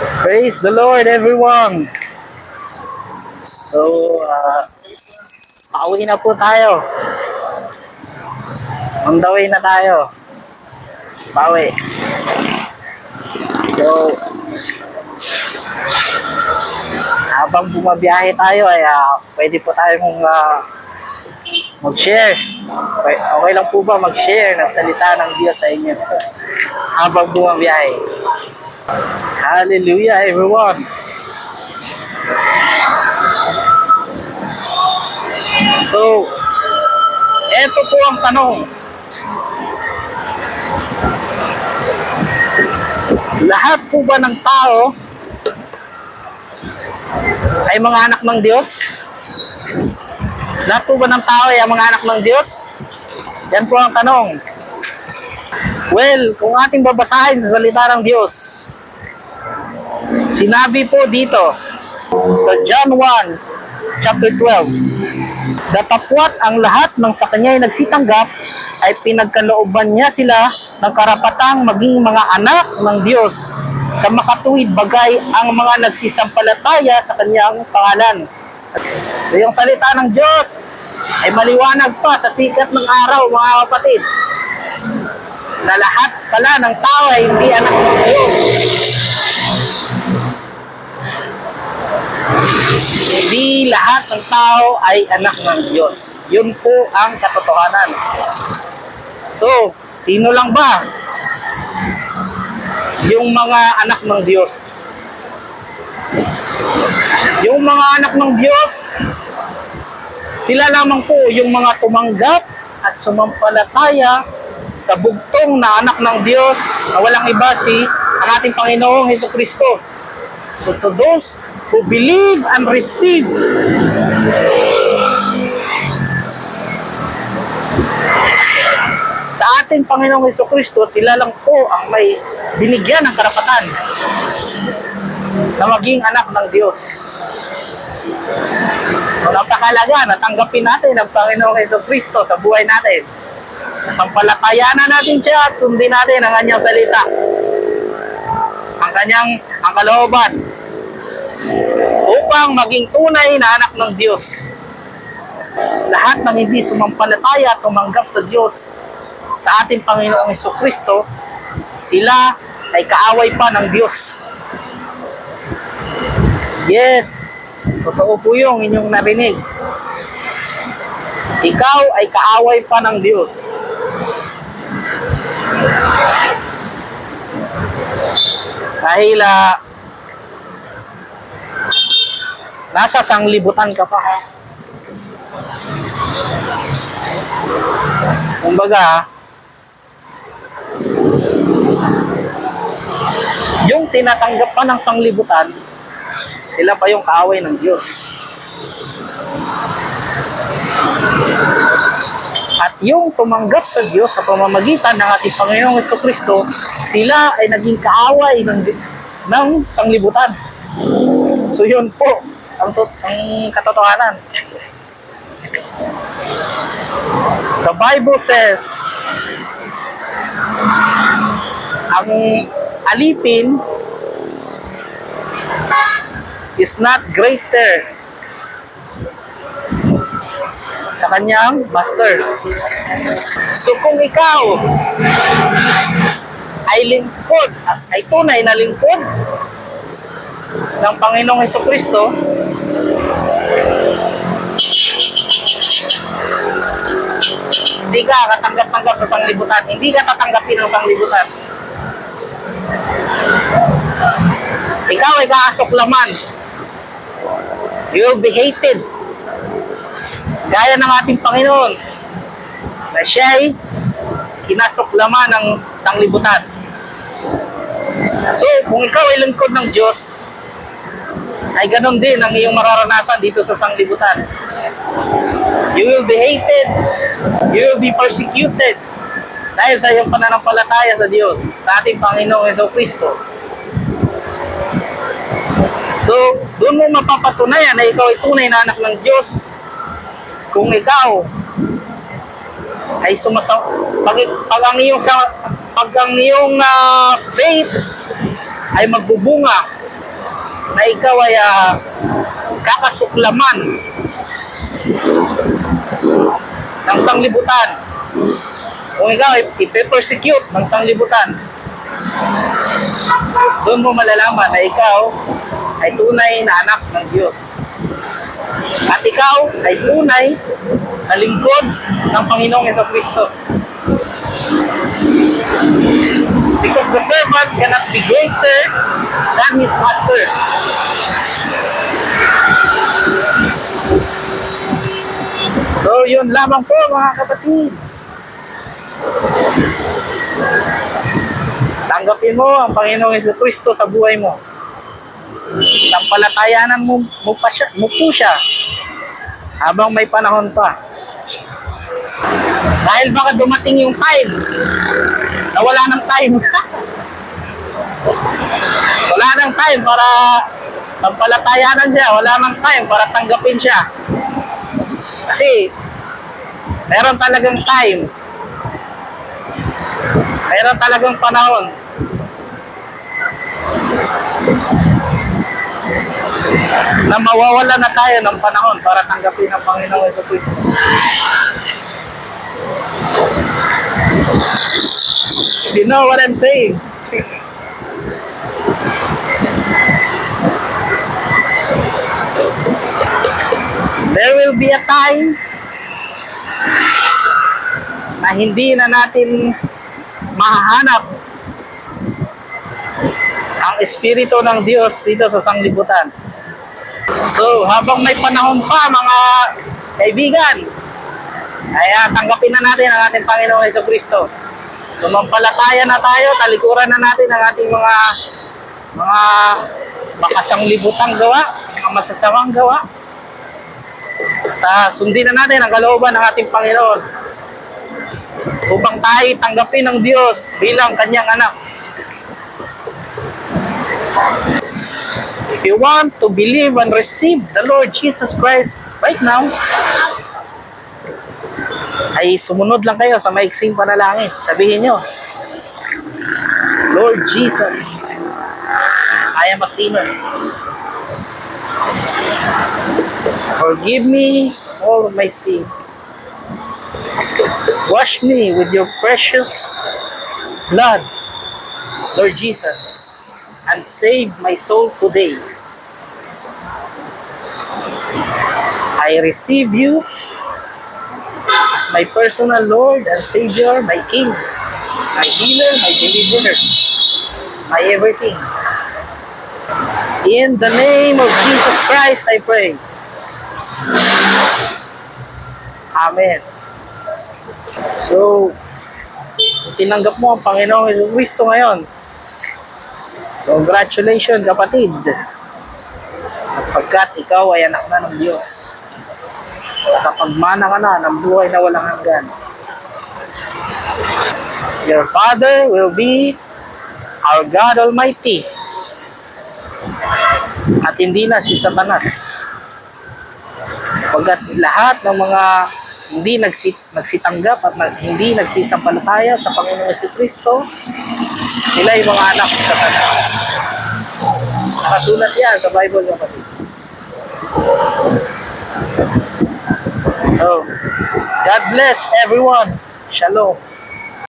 Praise the Lord, everyone. So, pauwi na po tayo. On the way na tayo. Pauwi. So, habang bumabiyahe tayo ay pwede po tayong mag-share. Okay lang po ba mag-share ng salita ng Diyos sa inyo habang bumabiyahe? Hallelujah, everyone. So, eto po ang tanong. Lahat po ba ng tao ay mga anak ng Diyos? Lahat po ba ng tao ay mga anak ng Diyos? Yan po ang tanong. Well, kung ating babasahin sa salita ng Diyos, sinabi po dito sa John 1, chapter 12, datapwat ang lahat ng sa kanya ay nagsitanggap ay pinagkalooban niya sila ng karapatang maging mga anak ng Diyos sa makatuwid bagay ang mga nagsisampalataya sa kanyang pangalan. So, yung salita ng Diyos ay maliwanag pa sa sikat ng araw, mga kapatid, na lahat pala ng tao ay hindi anak ng Diyos. Hindi lahat ng tao ay anak ng Diyos. Yun po ang katotohanan. So, sino lang ba yung mga anak ng Diyos? Yung mga anak ng Diyos, sila lamang po yung mga tumanggap at sumampalataya sa bugtong na anak ng Diyos na walang iba ang ating Panginoong Hesukristo. So to those who believe and receive sa ating Panginoong Hesukristo, sila lang po ang may binigyan ng karapatan na maging anak ng Diyos. So, napakalaga na tanggapin natin ang Panginoong Hesukristo sa buhay natin. Sampalatayanan natin siya at sundin natin ang kanyang salita, ang kalooban, upang maging tunay na anak ng Diyos. Lahat ng hindi sumampalataya at tumanggap sa Diyos, sa ating Panginoong Hesukristo, sila ay kaaway pa ng Diyos. Yes, totoo po yung inyong narinig. Ikaw ay kaaway pa ng Diyos. Dahil nasa sanglibutan ka pa, ha? Kumbaga, yung tinatanggap pa ng sanglibutan, sila pa yung kaaway ng Diyos. At yung tumanggap sa Diyos sa pamamagitan ng ating Panginoong Hesukristo, sila ay naging kaaway ng sanglibutan. So yun po ang katotohanan. The Bible says, ang alipin is not greater sa kanyang master. So kung ikaw ay lingkod, ay tunay na lingkod ng Panginoong Hesukristo, hindi ka katanggap-tanggap sa sanglibutan, hindi ka tatanggapin ng sanglibutan. Ikaw ay kaasoklaman. You will be hated. Gaya ng ating Panginoon na siya ay kinasoklaman ng sanglibutan. So, kung ikaw ay lingkod ng Diyos, ay ganon din ang iyong mararanasan dito sa sanglibutan. You will be hated. You will be persecuted dahil sa iyong pananampalataya sa Diyos, sa ating Panginoong Hesukristo. So, doon mo mapapatunayan na ikaw ay tunay na anak ng Diyos kung ikaw ay pag ang iyong faith ay magbubunga na ikaw ay kakasuklaman ng sanglibutan. Kung ikaw ay ipe-persecute ng sanglibutan, doon mo malalaman na ikaw ay tunay na anak ng Diyos. At ikaw ay tunay na lingkod ng Panginoong Jesucristo. Because the servant cannot be greater than his master. So, yun lamang po mga kapatid. Tanggapin mo ang Panginoong Jesucristo sa buhay mo. Sampalatayanan mo po siya habang may panahon pa. Dahil baka dumating yung time na wala nang time. Wala nang time para sampalatayanan siya. Wala nang time para tanggapin siya. Kasi meron talagang time. Meron talagang panahon. Na mawawala na tayo ng panahon para tanggapin ang Panginoong Jesucristo. If you know what I'm saying. There will be a time na hindi na natin mahahanap ang Espiritu ng Diyos dito sa sanglibutan. So, habang may panahon pa mga kaibigan, ay tanggapin na natin ang ating Panginoong Jesucristo. Sumampalataya na tayo, talikuran na natin ang ating mga makasanglibutang gawa, mga masasamang gawa. At sundin na natin ang kalooban ng ating Panginoon upang tayo tanggapin ng Diyos bilang kanyang anak. If you want to believe and receive the Lord Jesus Christ right now, ay sumunod lang kayo sa maiksing panalangin. Sabihin nyo, Lord Jesus, I am a sinner. Forgive me all of my sin. Wash me with your precious blood, Lord Jesus, and save my soul today. I receive you as my personal Lord and Savior, my King, my healer, my deliverer, my everything. In the name of Jesus Christ, I pray. Amen. So, tinanggap mo ang Panginoong Jesucristo ngayon. Congratulations, kapatid. Sapagkat ikaw ay anak na ng Diyos. Nakapagmana ka na ng buhay na walang hanggan. Your Father will be our God Almighty. At hindi na si Satanas. Pagkat lahat ng mga hindi nagsitanggap at hindi nagsisampalataya sa Panginoong Jesucristo, sila ay mga anak ng Satanas. Nakasulat yan sa Bible, kapatid. So, God bless everyone. Shalom.